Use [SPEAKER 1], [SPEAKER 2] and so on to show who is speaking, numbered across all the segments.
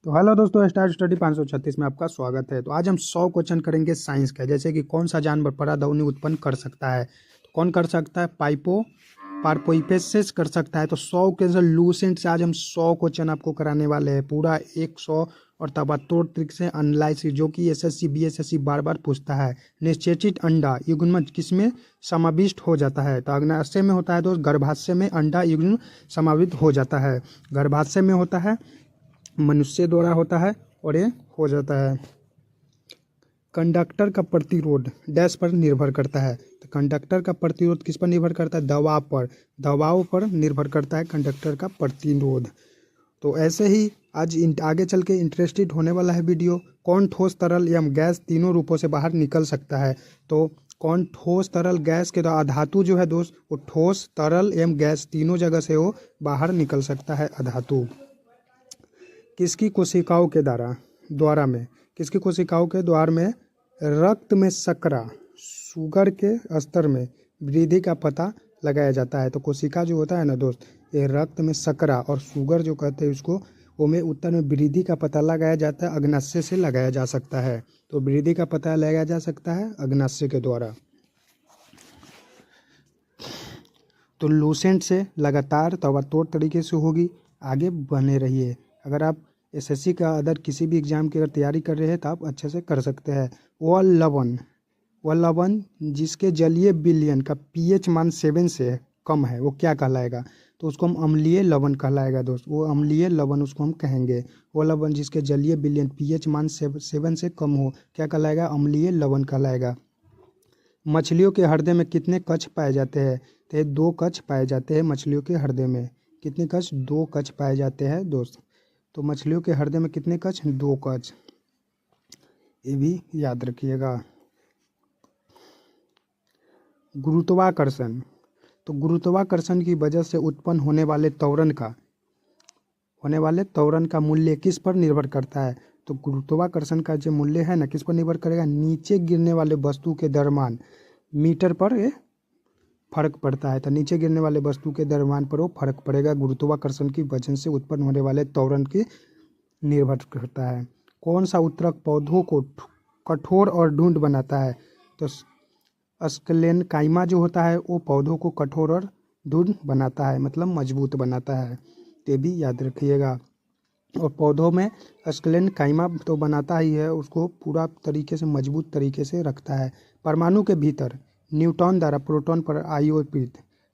[SPEAKER 1] तो हेलो दोस्तों, star study 536 में आपका स्वागत है। तो आज हम 100 क्वेश्चन करेंगे साइंस का। जैसे कि कौन सा जानवर परागध्वनि उत्पन्न कर सकता है। तो कौन कर सकता है? पारपोइपेसिस कर सकता है। तो 100 के अंदर लूसेंट से आज हम 100 क्वेश्चन आपको कराने वाले हैं, पूरा 100 और तबातोड़ ट्रिक से एनालिसिस, जो कि एसएससी बीएसएससी बार बार पूछता है। निश्चेचित अंडा युग्मज किसमें समाविष्ट हो जाता है? तो अग्नाशय में होता है दोस्त। गर्भाशय में अंडा युग्म समाविष्ट हो जाता है। गर्भाशय में होता है, मनुष्य द्वारा होता है और ये हो जाता है। कंडक्टर का प्रतिरोध डैश पर निर्भर करता है। तो कंडक्टर का प्रतिरोध किस पर निर्भर करता है? दबाव पर। दबाव पर निर्भर करता है कंडक्टर का प्रतिरोध। तो ऐसे ही आज आगे चल के इंटरेस्टेड होने वाला है वीडियो। कौन ठोस तरल एवं गैस तीनों रूपों से बाहर निकल सकता है? तो कौन ठोस तरल गैस के द्वारा? अधातु जो है दोस्त, वो ठोस तरल एवं गैस तीनों जगह से वो बाहर निकल सकता है, अधातु। किसकी कोशिकाओं के किसकी कोशिकाओं के द्वार में रक्त में शर्करा शुगर के स्तर में वृद्धि का पता लगाया जाता है? तो कोशिका जो होता है ना दोस्त, ये रक्त में शर्करा और शुगर जो कहते हैं उसको, वो में उत्तर में वृद्धि का पता लगाया जाता है, अग्नाशय से लगाया जा सकता है। तो वृद्धि का पता लगाया जा सकता है अग्नाशय के द्वारा। तो लूसेंट से लगातार तबातोड़ तरीके से होगी। आगे बने रहिए। अगर आप एसएससी का अदर किसी भी एग्जाम की अगर तैयारी कर रहे हैं तो आप अच्छे से कर सकते हैं। वह लवण जिसके जलीय विलयन का पीएच मान 7 से कम है, वो क्या कहलाएगा? तो उसको हम अम्लीय लवण कहलाएगा दोस्त। वो अम्लीय लवण उसको हम कहेंगे। वो लवण जिसके जलीय विलयन पीएच मान 7 से कम हो, क्या कहलाएगा? अम्लीय लवण कहलाएगा। मछलियों के हृदय में कितने कक्ष पाए जाते हैं? तो ये 2 कक्ष पाए जाते हैं मछलियों के हृदय में। कितने कक्ष? 2 कक्ष पाए जाते हैं दोस्त। तो मछलियों के हृदय में कितने कक्ष? 2 कक्ष। ये भी याद रखिएगा। गुरुत्वाकर्षण। तो गुरुत्वाकर्षण की वजह से उत्पन्न होने वाले त्वरण का मूल्य किस पर निर्भर करता है? तो गुरुत्वाकर्षण का जो मूल्य है ना, किस पर निर्भर करेगा? नीचे गिरने वाले वस्तु के द्रव्यमान मीटर पर ये फर्क पड़ता है। तो नीचे गिरने वाले वस्तु के द्रव्यमान पर वो फर्क पड़ेगा। गुरुत्वाकर्षण की वजह से उत्पन्न होने वाले त्वरण की निर्भर करता है। कौन सा उत्तरक पौधों को कठोर और ढूंढ बनाता है? तो स्क्लेनकाइमा जो होता है वो पौधों को कठोर और ढूंढ बनाता है, मतलब मजबूत बनाता है। ये भी याद रखिएगा। और पौधों में स्क्लेनकाइमा तो बनाता ही है, उसको पूरा तरीके से मजबूत तरीके से रखता है। परमाणु के भीतर न्यूट्रॉन द्वारा प्रोटॉन पर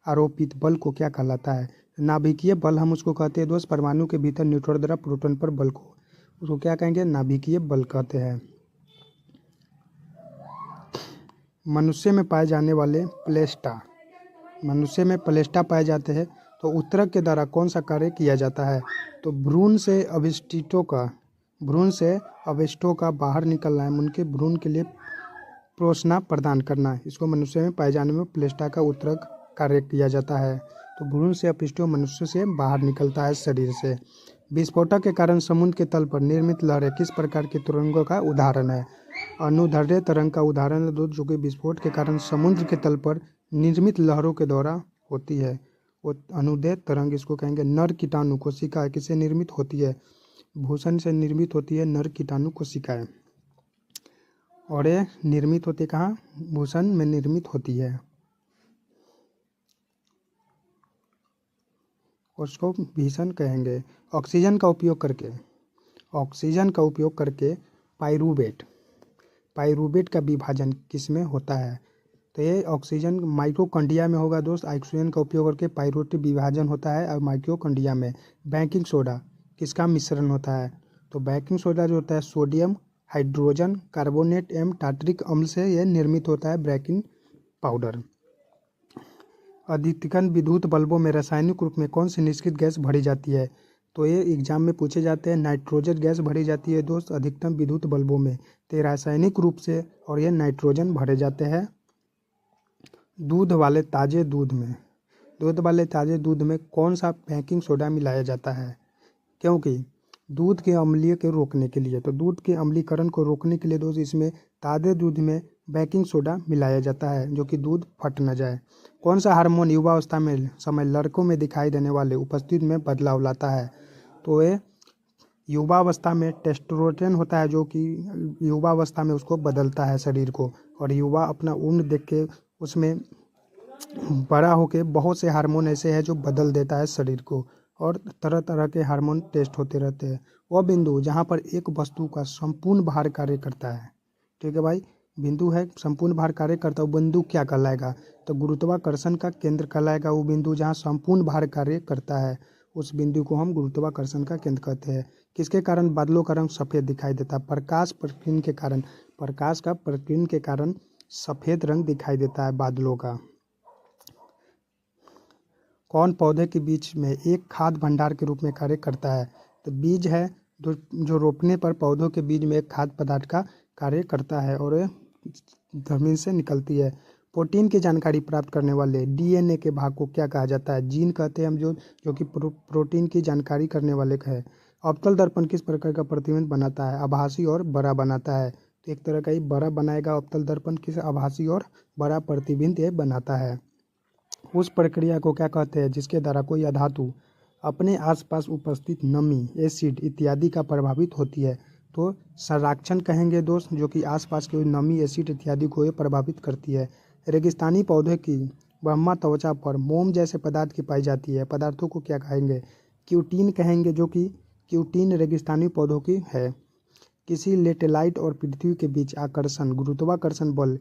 [SPEAKER 1] आरोपित बल को क्या कहलाता है? नाभिकीय बल हम उसको कहते हैं दोस्त। परमाणु के भीतर न्यूट्रॉन द्वारा प्रोटॉन पर बल को उसको क्या कहेंगे? नाभिकीय बल कहते हैं। मनुष्य में पाए जाने वाले प्लेस्टा पाए जाते हैं। तो उत्तरक के द्वारा कौन सा कार्य किया जाता है? तो भ्रूण से अवशिष्टों का बाहर निकलना है, उनके भ्रूण के लिए पोषण प्रदान करना है। इसको मनुष्य में पाए जाने में प्लेस्टा का उत्तरक कार्य किया जाता है। तो भ्रूण से अपशिष्टों मनुष्य से बाहर निकलता है शरीर से। विस्फोटक के कारण समुद्र के तल पर निर्मित लहरें किस प्रकार की तरंगों का उदाहरण है? अनुदैर्ध्य तरंग का उदाहरण है दोस्त, जो कि विस्फोट के कारण समुद्र के तल पर निर्मित लहरों के द्वारा होती है। वो अनुदैर्ध्य तरंग इसको कहेंगे। नर कीटाणु कोशिका किससे निर्मित होती है? भूषण से निर्मित होती है नर कीटाणु कोशिकाएं। और ये निर्मित होती कहाँ? भूषण में निर्मित होती है। उसको भीषण कहेंगे। ऑक्सीजन का उपयोग करके पाइरूवेट का विभाजन किसमें होता है? तो ये ऑक्सीजन माइटोकॉन्ड्रिया में होगा दोस्त। ऑक्सीजन का उपयोग करके पाइरूवेट विभाजन होता है और माइटोकॉन्ड्रिया में। बेकिंग सोडा किसका मिश्रण होता है? तो बेकिंग सोडा जो होता है सोडियम हाइड्रोजन कार्बोनेट एवं टार्टरिक अम्ल से यह निर्मित होता है, बेकिंग पाउडर। अधिकतम विद्युत बल्बों में रासायनिक रूप में कौन सी निष्क्रिय गैस भरी जाती है? तो ये एग्जाम में पूछे जाते हैं। नाइट्रोजन गैस भरी जाती है दोस्त अधिकतम विद्युत बल्बों में। तो रासायनिक रूप से और ये नाइट्रोजन भरे जाते हैं। दूध वाले ताजे दूध में कौन सा बेकिंग सोडा मिलाया जाता है? क्योंकि दूध के अम्लीय के रोकने के लिए, तो दूध के अम्लीकरण को रोकने के लिए दोस्त इसमें ताजे दूध में बेकिंग सोडा मिलाया जाता है, जो कि दूध फट न जाए। कौन सा हार्मोन युवावस्था में समय लड़कों में दिखाई देने वाले उपस्थिति में बदलाव लाता है? तो ये युवावस्था में टेस्टोस्टेरोन होता है जो कि युवावस्था में उसको बदलता है शरीर को, और युवा अपना उम्र देख के उसमें बड़ा होके बहुत से हार्मोन ऐसे हैं जो बदल देता है शरीर को, और तरह तरह के हार्मोन टेस्ट होते रहते हैं। वह बिंदु जहाँ पर एक वस्तु का संपूर्ण भार कार्य करता है, ठीक है भाई, बिंदु है संपूर्ण भार कार्य करता है, वो बिंदु क्या कहलाएगा, तो गुरुत्वाकर्षण का केंद्र कहलाएगा। वो बिंदु जहाँ संपूर्ण भार कार्य करता है उस बिंदु को हम गुरुत्वाकर्षण का केंद्र कहते हैं। किसके कारण बादलों का रंग सफ़ेद दिखाई देता है, प्रकाश प्रकीर्णन के कारण, प्रकाश का प्रकीर्णन के कारण सफ़ेद रंग दिखाई देता है बादलों का। कौन पौधे के बीच में एक खाद्य भंडार के रूप में कार्य करता है, तो बीज है जो रोपने पर पौधों के बीज में एक खाद्य पदार्थ का कार्य करता है और जमीन से निकलती है। प्रोटीन की जानकारी प्राप्त करने वाले डीएनए के भाग को क्या कहा जाता है, जीन कहते हैं हम, जो कि प्रोटीन की जानकारी करने वाले है। अवतल दर्पण किस प्रकार का प्रतिबिंब बनाता है, आभासी और बड़ा बनाता है, तो एक तरह का ही बड़ा बनाएगा अवतल दर्पण, किस आभासी और बड़ा प्रतिबिंब ये बनाता है। उस प्रक्रिया को क्या कहते हैं जिसके द्वारा कोई अधातु अपने आसपास उपस्थित नमी, एसिड इत्यादि का प्रभावित होती है, तो संराक्षण कहेंगे दोस्त, जो कि आसपास की नमी, एसिड इत्यादि को ये प्रभावित करती है। रेगिस्तानी पौधे की ब्रह्मा त्वचा पर मोम जैसे पदार्थ की पाई जाती है, पदार्थों को क्या कहेंगे, क्यूटीन कहेंगे, जो कि क्यूटीन रेगिस्तानी पौधों की है। किसी लेटेलाइट और पृथ्वी के बीच आकर्षण गुरुत्वाकर्षण बल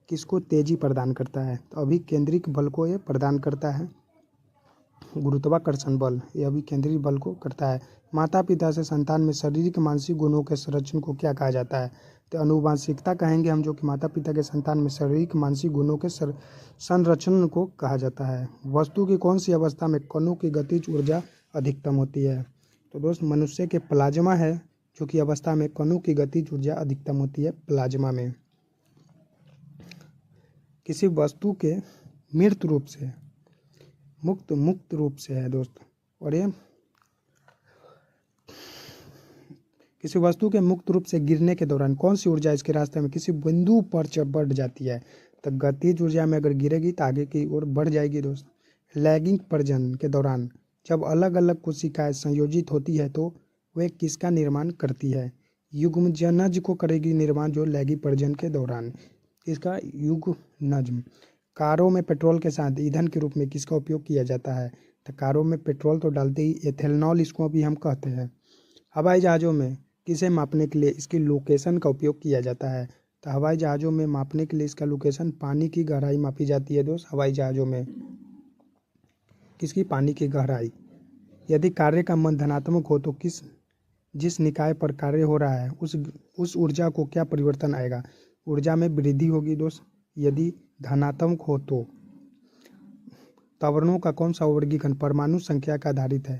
[SPEAKER 1] किसको तेजी प्रदान करता है, तो अभिकेंद्रित बल को ये प्रदान करता है। गुरुत्वाकर्षण बल ये अभिकेंद्रित बल को करता है। माता पिता से संतान में शारीरिक मानसिक गुणों के संरक्षण को क्या कहा जाता है, तो अनुवांशिकता कहेंगे हम, जो कि माता पिता के संतान में शारीरिक मानसिक गुणों के संरक्षण को कहा जाता है। वस्तु की कौन सी अवस्था में कणों की गतिज ऊर्जा अधिकतम होती है, तो दोस्त मनुष्य के प्लाज्मा है जो कि अवस्था में कणों की गतिज ऊर्जा अधिकतम होती है प्लाज्मा में। किसी वस्तु के मृत रूप से मुक्त रूप से है दोस्त, और ये किसी वस्तु के मुक्त रूप से गिरने के दौरान कौन सी ऊर्जा इसके रास्ते में किसी बिंदु पर बढ़ जाती है, तो गतिज ऊर्जा में अगर गिरेगी तो आगे की ओर बढ़ जाएगी दोस्त। लैगिंग प्रजनन के दौरान जब अलग अलग कोशिकाएं संयोजित होती है तो वे किसका निर्माण करती है, युग्मजनज को करेगी निर्माण, जो लैगिंग प्रजनन के दौरान, इसका युग्मनज। कारों में पेट्रोल के साथ ईंधन के रूप में किसका उपयोग किया जाता है, तो कारों में पेट्रोल तो डालते ही एथेनॉल इसको भी हम कहते हैं। हवाई जहाज़ों में किसे मापने के लिए इसकी लोकेशन का उपयोग किया जाता है, तो हवाई जहाज़ों में मापने के लिए इसका लोकेशन, पानी की गहराई मापी जाती है दोस्त हवाई जहाज़ों में, किसकी, पानी की गहराई। यदि कार्य का मन धनात्मक हो तो जिस निकाय पर कार्य हो रहा है उस ऊर्जा को क्या परिवर्तन आएगा, ऊर्जा में वृद्धि होगी दोस्त। यदि धनात्मक हो तो त्वरणों का कौन सा वर्गीकरण परमाणु संख्या का आधारित है,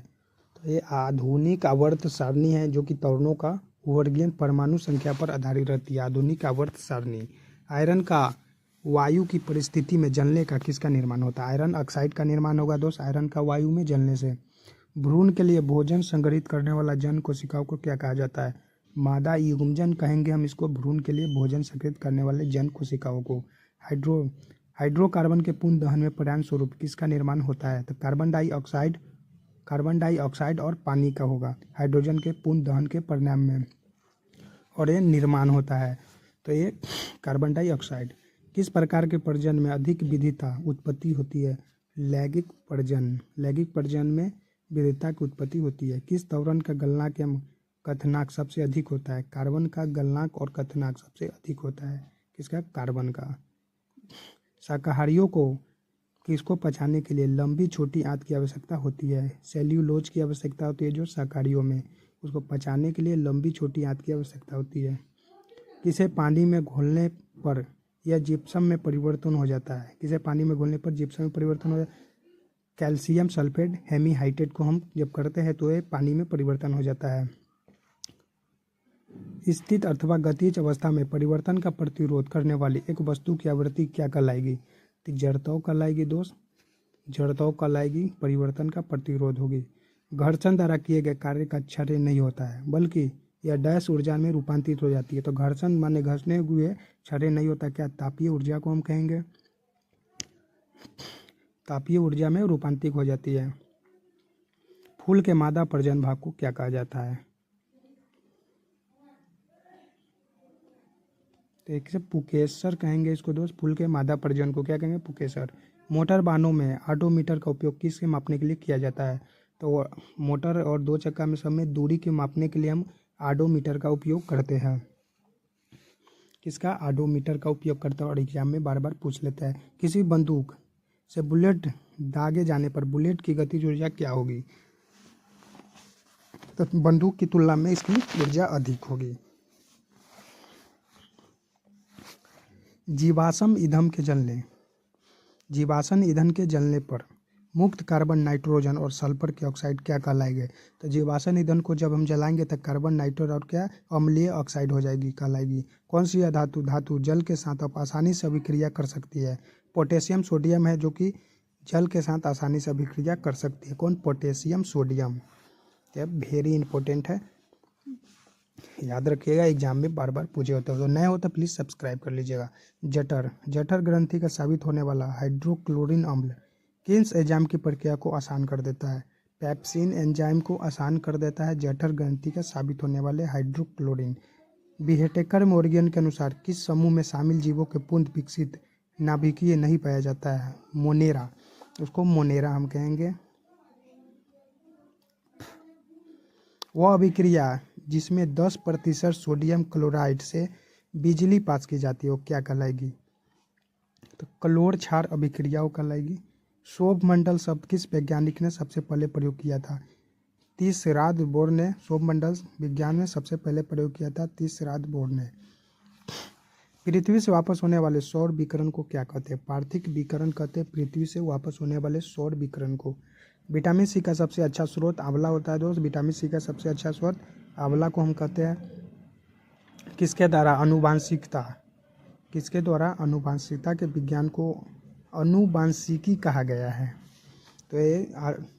[SPEAKER 1] तो ये आधुनिक आवर्त सारणी है जो कि त्वरणों का वर्गीकरण परमाणु संख्या पर आधारित रहती है, आधुनिक आवर्त सारणी। आयरन का वायु की परिस्थिति में जलने का किसका निर्माण होता है, आयरन ऑक्साइड का निर्माण होगा दोस्त आयरन का वायु में जलने से। भ्रूण के लिए भोजन संग्रहित करने वाला जन कोशिकाओं को क्या कहा जाता है, मादा युग्मजन कहेंगे हम इसको, भ्रूण के लिए भोजन संग्रहित करने वाले जन कोशिकाओं को। हाइड्रोकार्बन के पूर्ण दहन में परिणाम स्वरूप किसका निर्माण होता है, तो कार्बन डाइऑक्साइड और पानी का होगा, हाइड्रोजन के पूर्ण दहन के परिणाम में, और ये निर्माण होता है, तो ये कार्बन डाइऑक्साइड। किस प्रकार के प्रजनन में अधिक विविधता उत्पत्ति होती है, लैंगिक प्रजनन में विविधता की उत्पत्ति होती है। किस त्वरण का गलनांक एवं क्वथनांक सबसे अधिक होता है, कार्बन का गलनांक और क्वथनांक सबसे अधिक होता है, किसका, कार्बन का। शाकाहारियों को किसको पचाने के लिए लंबी छोटी आंत की आवश्यकता होती है, सेल्यूलोज की आवश्यकता होती है जो शाकाहारियों में, उसको पचाने के लिए लंबी छोटी आंत की आवश्यकता होती है। किसे पानी में घोलने पर यह जिप्सम में परिवर्तन हो जाता है, किसे पानी में घोलने पर जिप्सम में परिवर्तन हो जाता है, कैल्शियम सल्फेट हेमीहाइड्रेट को हम जब करते हैं तो ये पानी में परिवर्तन हो जाता है। स्थित अथवा गतिज अवस्था में परिवर्तन का प्रतिरोध करने वाली एक वस्तु की आवृत्ति क्या कहलाएगी, तो जड़त्व कहलाएगी दोस्त, जड़त्व कहलाएगी, परिवर्तन का प्रतिरोध होगी। घर्षण द्वारा किए गए कार्य का क्षय नहीं होता है बल्कि यह डैश ऊर्जा में रूपांतरित हो जाती है, तो घर्षण माने घर्षणे हुए क्षय नहीं होता, क्या, तापीय ऊर्जा को हम कहेंगे, तापीय ऊर्जा में रूपांतरित हो जाती है। फूल के मादा प्रजनन भाग को क्या कहा जाता है, तो एक से पुकेसर कहेंगे इसको दोस्त। फूल के मादा प्रजनन को क्या कहेंगे? पुकेसर। मोटर वाहनों में ऑडोमीटर का उपयोग किसके मापने के लिए किया जाता है? तो मोटर और दो चक्का में सब में दूरी के मापने के लिए हम ऑडोमीटर का उपयोग करते हैं। किसका? ऑडोमीटर का उपयोग करता है और एग्जाम में बार बार पूछ लेता है। किसी बंदूक से बुलेट दागे जाने पर बुलेट की गतिज ऊर्जा क्या होगी? तो बंदूक की तुलना में इसकी ऊर्जा अधिक होगी। जीवाश्म ईंधन के जलने जीवाश्म ईंधन के जलने पर मुक्त कार्बन, नाइट्रोजन और सल्फर के ऑक्साइड क्या कहलाएंगे? तो जीवाश्म ईंधन को जब हम जलाएंगे तो कार्बन, नाइट्रोजन और क्या अम्लीय ऑक्साइड हो जाएगी, कहलाएगी। कौन सी धातु जल के साथ आप आसानी से अभिक्रिया कर सकती है? पोटेशियम सोडियम है जो कि जल के साथ आसानी से अभिक्रिया कर सकती है। कौन? Potassium sodium. वेरी इंपॉर्टेंट है, याद रखिएगा, एग्जाम में बार बार पूछे होते हैं। तो नए हो तो प्लीज़ सब्सक्राइब कर लीजिएगा। जठर ग्रंथि का साबित होने वाला हाइड्रोक्लोरिन अम्ल किस एंजाइम की प्रक्रिया को आसान कर देता है? पेप्सिन एंजाइम को आसान कर देता है जठर ग्रंथि का साबित होने वाले हाइड्रोक्लोरिन। बिहेटेकर मोरिगन के अनुसार किस समूह में शामिल जीवों के पूर्ण विकसित नाभिकीय नहीं पाया जाता है? मोनेरा। उसको मोनेरा हम कहेंगे। वह अभिक्रिया जिसमें 10% सोडियम क्लोराइड से बिजली पास की जाती है वो क्या कहलाएगी? तो क्लोर क्षार अभिक्रियाओं कहलाएगी। शोभ मंडल शब्द किस वैज्ञानिक ने सबसे पहले प्रयोग किया था? तीसराद बोर ने शोभ मंडल विज्ञान में सबसे पहले प्रयोग किया था, तीसराद बोर ने। पृथ्वी से वापस होने वाले सौर विकिरण को क्या कहते हैं? पार्थिव विकिरण कहते हैं पृथ्वी से वापस होने वाले सौर विकिरण को। विटामिन सी का सबसे अच्छा स्रोत आंवला होता है दोस्त। विटामिन सी का सबसे अच्छा स्रोत आंवला को हम कहते हैं। किसके द्वारा? आनुवांशिकता। किसके द्वारा? आनुवांशिकता के विज्ञान को आनुवांशिकी कहा गया है। तो ये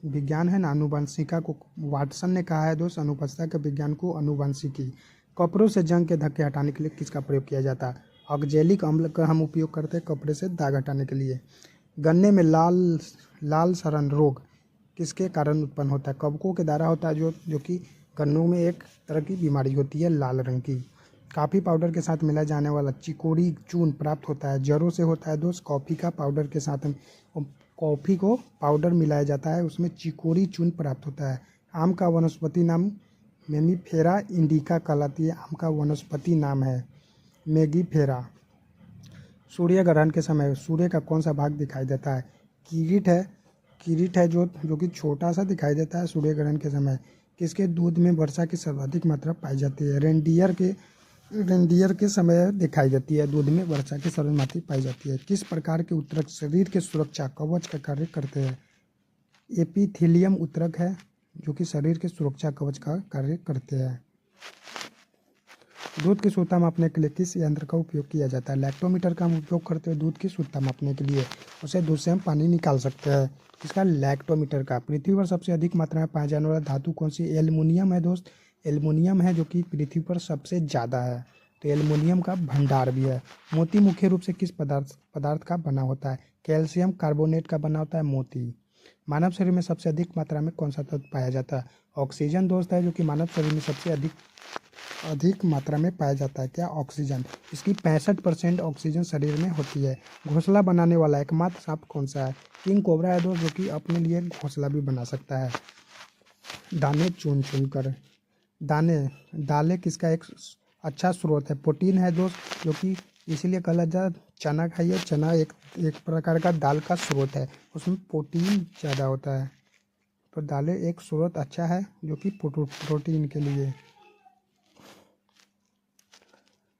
[SPEAKER 1] विज्ञान है ना, आनुवांशिका को वाटसन ने कहा है दोस्त। अनुपस्थिता के विज्ञान को आनुवांशिकी। कपड़ों से जंग के धक्के हटाने के लिए किसका प्रयोग किया जाता है? ऑक्जेलिक अम्ल का हम उपयोग करते हैं कपड़े से दाग हटाने के लिए। गन्ने में लाल सड़न रोग किसके कारण उत्पन्न होता है? कवकों के द्वारा होता है, जो कि गन्नों में एक तरह की बीमारी होती है लाल रंग की। कॉफ़ी पाउडर के साथ मिलाया जाने वाला चिकोरी चूर्ण प्राप्त होता है, जड़ों से होता है दोस्त। कॉफ़ी का पाउडर के साथ कॉफ़ी को पाउडर मिलाया जाता है, उसमें चिकोरी चूर्ण प्राप्त होता है। आम का वनस्पति नाम मेमीफेरा इंडिका कहलाती है। आम का वनस्पति नाम है मेगीफेरा। सूर्य ग्रहण के समय सूर्य का कौन सा भाग दिखाई देता है? किरीट है जो कि छोटा सा दिखाई देता है सूर्य ग्रहण के समय। किसके दूध में वर्षा की सर्वाधिक मात्रा पाई जाती है? रेंडियर के समय दिखाई देती है, दूध में वर्षा की सर्वाधिक मात्रा पाई जाती है। किस प्रकार के ऊतक शरीर के सुरक्षा कवच का कार्य करते हैं? एपिथेलियम ऊतक है जो कि शरीर के सुरक्षा कवच का कार्य करते हैं। दूध की शुद्धता मापने के लिए किस यंत्र का उपयोग किया जाता है? लैक्टोमीटर का हम उपयोग करते हैं दूध की शुद्धता मापने के लिए। उसे दूध से हम पानी निकाल सकते हैं। इसका लैक्टोमीटर का। पृथ्वी पर सबसे अधिक मात्रा में पाया जाने वाला धातु कौन सी? एल्युमिनियम है दोस्त। एल्युमिनियम है जो कि पृथ्वी पर सबसे ज़्यादा है, तो एल्युमिनियम का भंडार भी है। मोती मुख्य रूप से किस पदार्थ का बना होता है? कैल्शियम कार्बोनेट का बना होता है मोती। मानव शरीर में सबसे अधिक मात्रा में कौन सा तत्व पाया जाता है? ऑक्सीजन दोस्त है जो कि मानव शरीर में सबसे अधिक मात्रा में पाया जाता है। क्या? ऑक्सीजन। इसकी 65% ऑक्सीजन शरीर में होती है। घोंसला बनाने वाला एकमात्र सांप कौन सा है? किंग कोबरा है दोस्त, जो कि अपने लिए घोंसला भी बना सकता है दाने चुन कर। दालें किसका एक अच्छा स्रोत है? प्रोटीन है दोस्त, जो कि इसीलिए कहा जाता है चना खाइए। चना एक प्रकार का दाल का स्रोत है, उसमें प्रोटीन ज़्यादा होता है। तो दालें एक स्रोत अच्छा है जो कि प्रोटीन के लिए।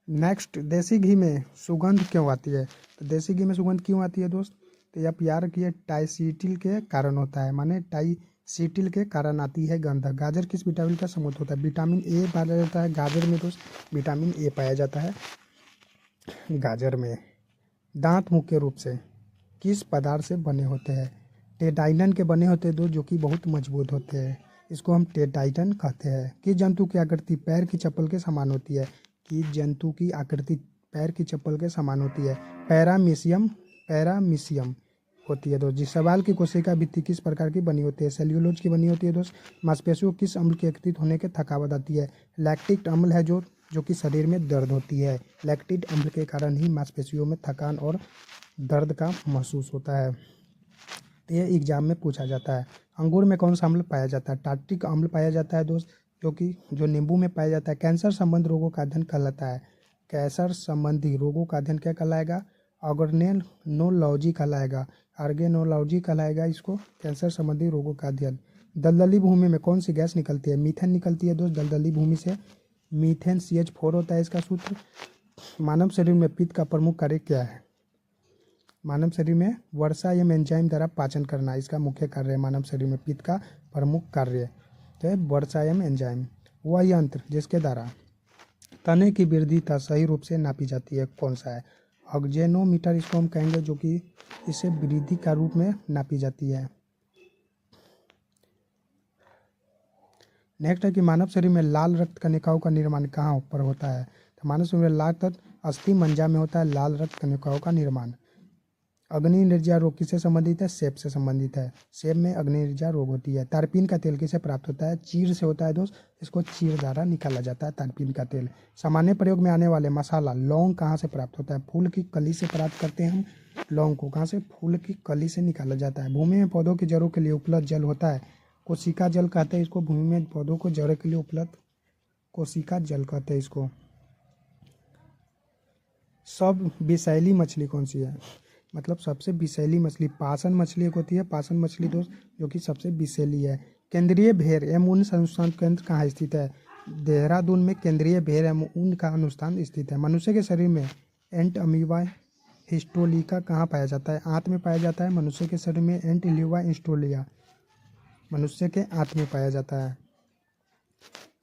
[SPEAKER 1] नेक्स्ट, देसी घी में सुगंध क्यों आती है? तो देसी घी में सुगंध क्यों आती है दोस्त? तो यह प्यार की टाइसीटिल के कारण होता है, माने टाइसीटिल के कारण आती है गंध। गाजर किस विटामिन का स्रोत होता है? विटामिन ए पाया जाता है गाजर में दोस्त। विटामिन ए पाया जाता है गाजर में। दांत मुख्य रूप से किस पदार्थ से बने होते हैं? टेटाइटन के बने होते हैं दोस्त, जो कि बहुत मजबूत होते हैं। इसको हम टेटाइटन कहते हैं। किस जंतु की आकृति पैर की चप्पल के समान होती है? कि जंतु की आकृति पैर की चप्पल के समान होती है? पैरामीशियम होती है दोस्त। जिस सवाल की कोशिका भित्ति किस प्रकार की बनी होती है? सेल्यूलोज की बनी होती है दोस्त। मांसपेशियों किस अम्ल के एकत्रित होने के थकावट आती है? लैक्टिक अम्ल है जो जो कि शरीर में दर्द होती है। लैक्टिक अम्ल के कारण ही मांसपेशियों में थकान और दर्द का महसूस होता है। तो ये एग्जाम में पूछा जाता है। अंगूर में कौन सा अम्ल पाया जाता है? टार्ट्रिक अम्ल पाया जाता है दोस्त, जो नींबू में पाया जाता है। कैंसर संबंधी रोगों का अध्ययन कहलाता है। कैंसर संबंधी रोगों का अध्ययन क्या कहलाएगा? ऑर्गेनोलॉजी कहलाएगा। ऑर्गेनोलॉजी कहलाएगा इसको, कैंसर संबंधी रोगों का अध्ययन। दलदली भूमि में कौन सी गैस निकलती है? मीथेन निकलती है दोस्त दलदली भूमि से। मीथेन CH4 होता है इसका सूत्र। मानव शरीर में पित्त का प्रमुख कार्य क्या है? मानव शरीर में वर्षा एवं एंजाइम द्वारा पाचन करना इसका मुख्य कार्य है। मानव शरीर में पित्त का प्रमुख कार्य तो है वर्षा एवं एंजाइम। वह यंत्र जिसके द्वारा तने की वृद्धिता सही रूप से नापी जाती है कौन सा है? ऑक्जेनोमीटर इसको हम कहेंगे, जो कि इसे वृद्धि का रूप में नापी जाती है। नेक्स्ट है कि मानव शरीर में लाल रक्त कणिकाओं का निर्माण कहाँ पर होता है? तो मानव शरीर में लाल तत्व अस्थि मज्जा में होता है लाल रक्त कणिकाओं का निर्माण। अग्नि निर्जा रोग किससे संबंधित है? सेब से संबंधित है। सेब में अग्नि निर्जा रोग होती है। तारपीन का तेल किससे प्राप्त होता है? चीड़ से होता है दोस्त, इसको चीड़ द्वारा निकाला जाता है तारपीन का तेल। सामान्य प्रयोग में आने वाले मसाला लौंग कहाँ से प्राप्त होता है? फूल की कली से प्राप्त करते हैं हम लौंग को। कहाँ से? फूल की कली से निकाला जाता है। भूमि में पौधों की जड़ों के लिए उपलब्ध जल होता है, कोशिका जल कहते हैं इसको। भूमि में पौधों को जड़ों के लिए उपलब्ध कोशिका जल कहते हैं इसको। सब विषैली मछली कौन सी है? मतलब सबसे विषैली मछली पासन मछली एक होती है। पासन मछली दोस्त जो कि सबसे विषैली है। केंद्रीय भेड़ एवं ऊन अनुसंधान केंद्र कहाँ स्थित है? देहरादून में केंद्रीय भेड़ एवं ऊन का अनुष्ठान स्थित है। मनुष्य के शरीर में एंट अमीबा हिस्टोलिका कहाँ पाया जाता है? आंत में पाया जाता है। मनुष्य के शरीर में एंट इलीवा हिस्टोलिया मनुष्य के आंत में पाया जाता है।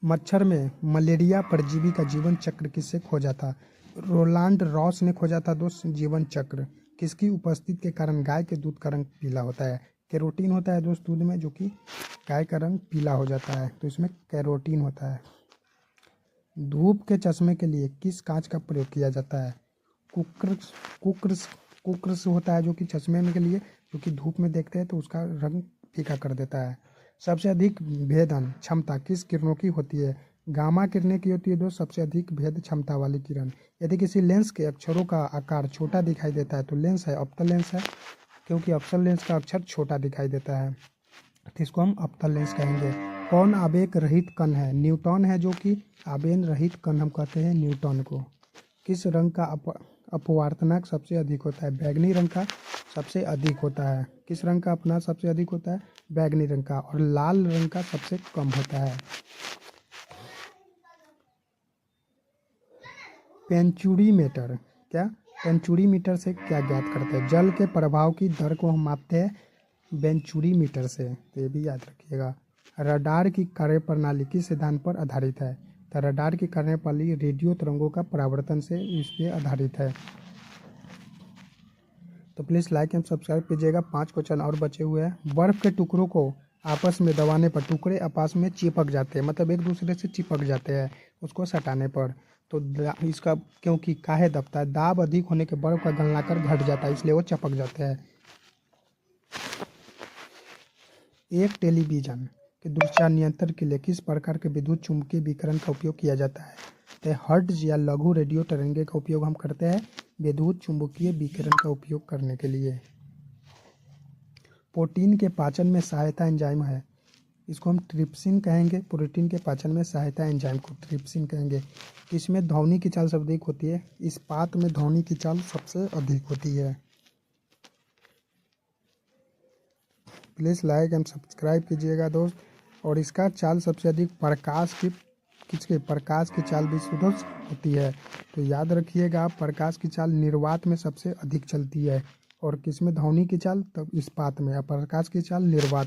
[SPEAKER 1] मच्छर में मलेरिया परजीवी का जीवन चक्र किससे खोजा था? रोलांड रॉस ने खोजा था दोस्त जीवन चक्र। किसकी उपस्थिति के कारण गाय के दूध का रंग पीला होता है? कैरोटीन होता है दोस्त दूध में, जो कि गाय का रंग पीला हो जाता है, तो इसमें कैरोटीन होता है। धूप के चश्मे के लिए किस कांच का प्रयोग किया जाता है? कुक्रस होता है जो कि चश्मे के लिए, जो कि धूप में देखते हैं तो उसका रंग फीका कर देता है। सबसे अधिक भेदन क्षमता किस किरणों की होती है? गामा किरणें की होती है दोस्त सबसे अधिक भेद क्षमता वाली किरण। यदि किसी लेंस के अक्षरों का आकार छोटा दिखाई देता है तो लेंस है अवतल लेंस है, क्योंकि अवतल लेंस का अक्षर छोटा दिखाई देता है, तो इसको हम अवतल लेंस कहेंगे। कौन आवेग रहित कण है? न्यूट्रॉन है, जो कि आवेग रहित कण हम कहते हैं न्यूट्रॉन को। किस रंग का अपवर्तनांक सबसे अधिक होता है? बैगनी रंग का सबसे अधिक होता है। किस रंग का अपना सबसे अधिक होता है? बैगनी रंग का। और लाल रंग का सबसे कम होता है। पेंचुरीमीटर क्या? पेंचुरीमीटर से क्या ज्ञात करते हैं? जल के प्रवाह की दर को हम मापते हैं बेंचुरीमीटर से, तो ये भी याद रखिएगा। रडार की कार्यप्रणाली किस सिद्धांत पर आधारित है? तो रडार की कार्यप्रणाली रेडियो तरंगों का परावर्तन से इस पे आधारित है। तो प्लीज़ लाइक एंड सब्सक्राइब कीजिएगा। 5 क्वेश्चन और बचे हुए हैं। बर्फ़ के टुकड़ों को आपस में दबाने पर टुकड़े आपस में चिपक जाते हैं, मतलब एक दूसरे से चिपक जाते हैं उसको सटाने पर। तो इसका क्योंकि काहे दबता है? दाब अधिक होने के बर्फ़ का गलनाकर घट जाता है, इसलिए वो चिपक जाते हैं। एक टेलीविज़न के दूरसंचार नियंत्रण के लिए किस प्रकार के विद्युत चुम्बकीय विकिरण का उपयोग किया जाता है? तो हर्ट्ज या लघु रेडियो तरंगे का उपयोग हम करते हैं विद्युत चुम्बकीय विकिरण का उपयोग करने के लिए। प्रोटीन के पाचन में सहायता एंजाइम है, इसको हम ट्रिप्सिन कहेंगे। प्रोटीन के पाचन में सहायता एंजाइम को ट्रिप्सिन कहेंगे। इसमें ध्वनि की चाल सबसे अधिक होती है। इस्पात में ध्वनि की चाल सबसे अधिक होती है। प्लीज़ लाइक एंड सब्सक्राइब कीजिएगा दोस्त। और इसका चाल सबसे अधिक प्रकाश की चाल भी दोस्त होती है, तो याद रखिएगा प्रकाश की चाल निर्वात में सबसे अधिक चलती है। और किसमें? ध्वनि की चाल, तब इस्पात में। और प्रकाश की चाल निर्वात।